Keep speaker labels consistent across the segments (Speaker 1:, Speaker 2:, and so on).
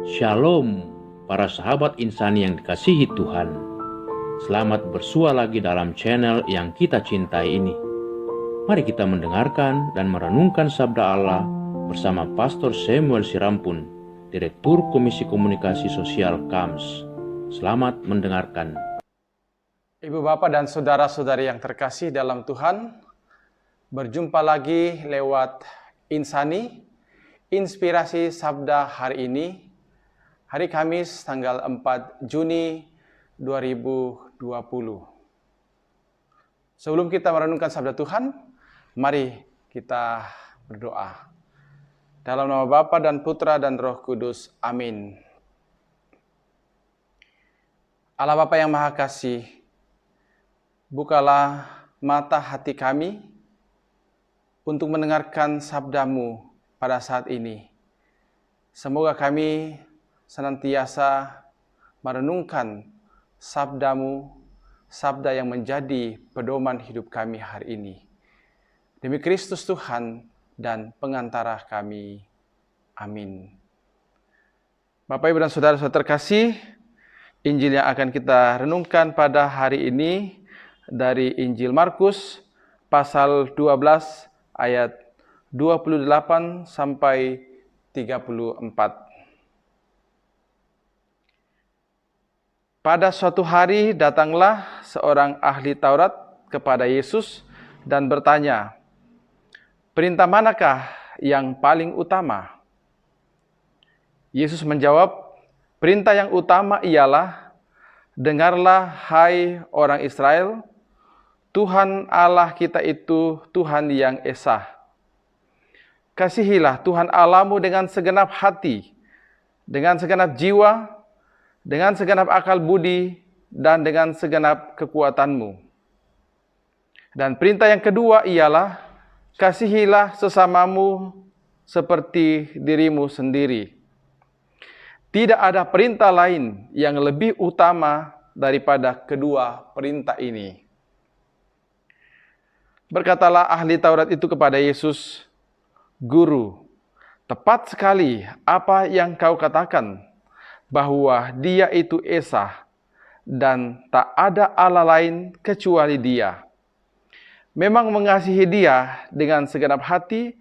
Speaker 1: Shalom, para sahabat insani yang dikasihi Tuhan. Selamat bersua lagi dalam channel yang kita cintai ini. Mari kita mendengarkan dan merenungkan sabda Allah bersama Pastor Samuel Sirampun, Direktur Komisi Komunikasi Sosial KAMS. Selamat mendengarkan.
Speaker 2: Ibu bapak dan saudara-saudari yang terkasih dalam Tuhan, berjumpa lagi lewat Insani, Inspirasi Sabda hari ini, hari Kamis tanggal 4 Juni 2020. Sebelum kita merenungkan sabda Tuhan, mari kita berdoa. Dalam nama Bapa dan Putra dan Roh Kudus, amin. Allah Bapa yang Maha Kasih, bukalah mata hati kami untuk mendengarkan sabda-Mu pada saat ini. Semoga kami senantiasa merenungkan sabda-Mu, sabda yang menjadi pedoman hidup kami hari ini. Demi Kristus Tuhan dan pengantara kami. Amin. Bapak, Ibu, dan saudara-saudara terkasih, Injil yang akan kita renungkan pada hari ini dari Injil Markus pasal 12 ayat 28 sampai 34. Pada suatu hari datanglah seorang ahli Taurat kepada Yesus dan bertanya, "Perintah manakah yang paling utama?" Yesus menjawab, "Perintah yang utama ialah, dengarlah hai orang Israel, Tuhan Allah kita itu Tuhan yang esa. Kasihilah Tuhan Allahmu dengan segenap hati, dengan segenap jiwa, dengan segenap akal budi, dan dengan segenap kekuatanmu. Dan perintah yang kedua ialah, kasihilah sesamamu seperti dirimu sendiri. Tidak ada perintah lain yang lebih utama daripada kedua perintah ini." Berkatalah ahli Taurat itu kepada Yesus, "Guru, tepat sekali apa yang kau katakan, bahwa Dia itu esa, dan tak ada Allah lain kecuali Dia. Memang mengasihi Dia dengan segenap hati,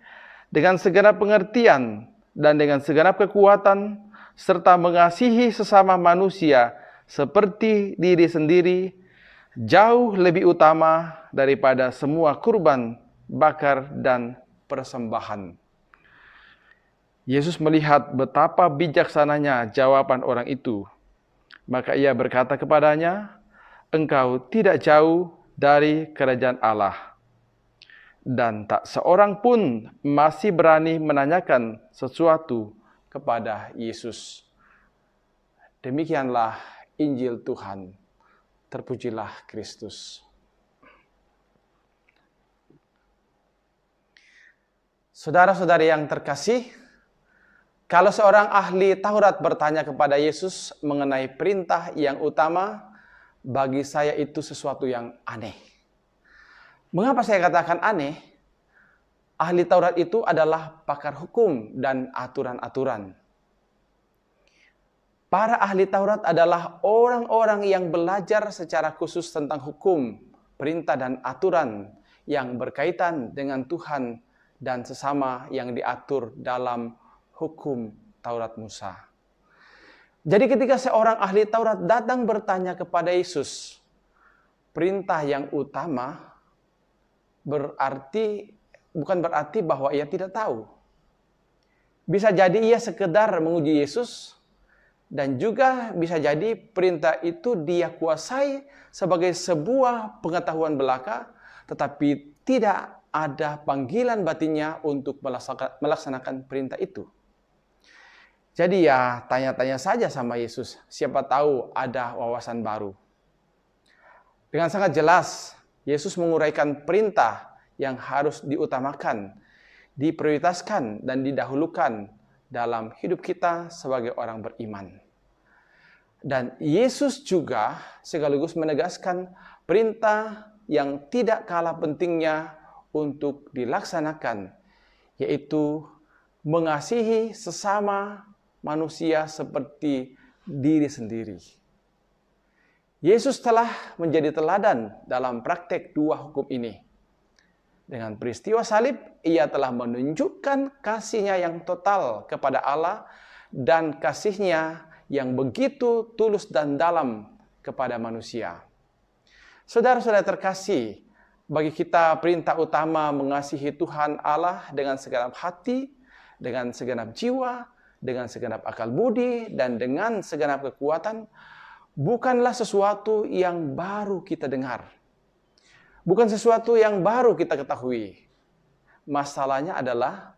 Speaker 2: dengan segenap pengertian, dan dengan segenap kekuatan, serta mengasihi sesama manusia seperti diri sendiri, jauh lebih utama daripada semua kurban, bakar, dan persembahan." Yesus melihat betapa bijaksananya jawaban orang itu. Maka ia berkata kepadanya, "Engkau tidak jauh dari kerajaan Allah." Dan tak seorang pun masih berani menanyakan sesuatu kepada Yesus. Demikianlah Injil Tuhan. Terpujilah Kristus. Saudara-saudari yang terkasih, kalau seorang ahli Taurat bertanya kepada Yesus mengenai perintah yang utama, bagi saya itu sesuatu yang aneh. Mengapa saya katakan aneh? Ahli Taurat itu adalah pakar hukum dan aturan-aturan. Para ahli Taurat adalah orang-orang yang belajar secara khusus tentang hukum, perintah, dan aturan yang berkaitan dengan Tuhan dan sesama yang diatur dalam hukum Taurat Musa. Jadi ketika seorang ahli Taurat datang bertanya kepada Yesus, perintah yang utama bukan berarti bahwa ia tidak tahu. Bisa jadi ia sekedar menguji Yesus, dan juga bisa jadi perintah itu dia kuasai sebagai sebuah pengetahuan belaka, tetapi tidak ada panggilan batinnya untuk melaksanakan perintah itu. Jadi ya tanya-tanya saja sama Yesus, siapa tahu ada wawasan baru. Dengan sangat jelas, Yesus menguraikan perintah yang harus diutamakan, diprioritaskan, dan didahulukan dalam hidup kita sebagai orang beriman. Dan Yesus juga sekaligus menegaskan perintah yang tidak kalah pentingnya untuk dilaksanakan, yaitu mengasihi sesama manusia seperti diri sendiri. Yesus telah menjadi teladan dalam praktek dua hukum ini. Dengan peristiwa salib, ia telah menunjukkan kasih-Nya yang total kepada Allah dan kasih-Nya yang begitu tulus dan dalam kepada manusia. Saudara-saudara terkasih, bagi kita perintah utama mengasihi Tuhan Allah dengan segenap hati, dengan segenap jiwa, dengan segenap akal budi, dan dengan segenap kekuatan, bukanlah sesuatu yang baru kita dengar. Bukan sesuatu yang baru kita ketahui. Masalahnya adalah,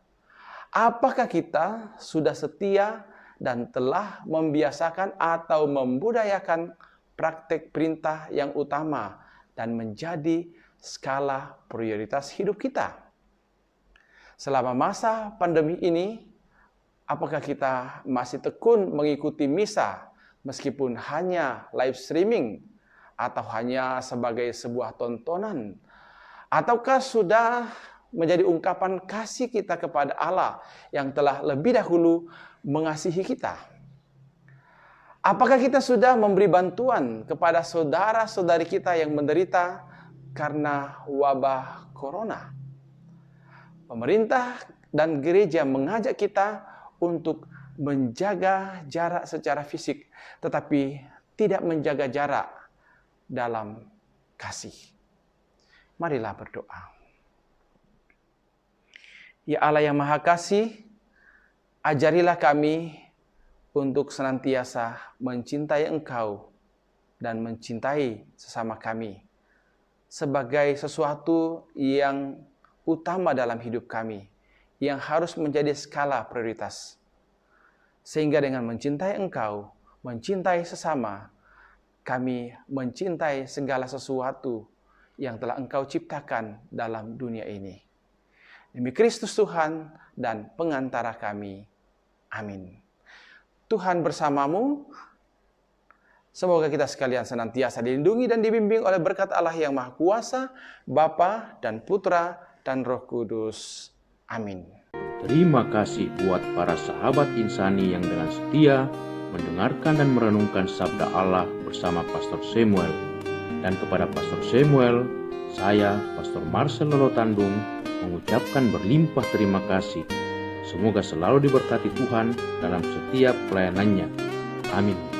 Speaker 2: apakah kita sudah setia dan telah membiasakan atau membudayakan praktek perintah yang utama dan menjadi skala prioritas hidup kita? Selama masa pandemi ini, apakah kita masih tekun mengikuti misa meskipun hanya live streaming atau hanya sebagai sebuah tontonan? Ataukah sudah menjadi ungkapan kasih kita kepada Allah yang telah lebih dahulu mengasihi kita? Apakah kita sudah memberi bantuan kepada saudara-saudari kita yang menderita karena wabah corona? Pemerintah dan gereja mengajak kita untuk menjaga jarak secara fisik, tetapi tidak menjaga jarak dalam kasih. Marilah berdoa. Ya Allah yang Maha Kasih, ajarilah kami untuk senantiasa mencintai Engkau dan mencintai sesama kami sebagai sesuatu yang utama dalam hidup kami, yang harus menjadi skala prioritas. Sehingga dengan mencintai Engkau, mencintai sesama, kami mencintai segala sesuatu yang telah Engkau ciptakan dalam dunia ini. Demi Kristus Tuhan dan pengantara kami. Amin. Tuhan bersamamu. Semoga kita sekalian senantiasa dilindungi dan dibimbing oleh berkat Allah yang Maha Kuasa, Bapa dan Putra dan Roh Kudus. Amin.
Speaker 1: Terima kasih buat para sahabat insani yang dengan setia mendengarkan dan merenungkan sabda Allah bersama Pastor Samuel. Dan kepada Pastor Samuel, saya, Pastor Marcel Lolotandung, mengucapkan berlimpah terima kasih. Semoga selalu diberkati Tuhan dalam setiap pelayanannya. Amin.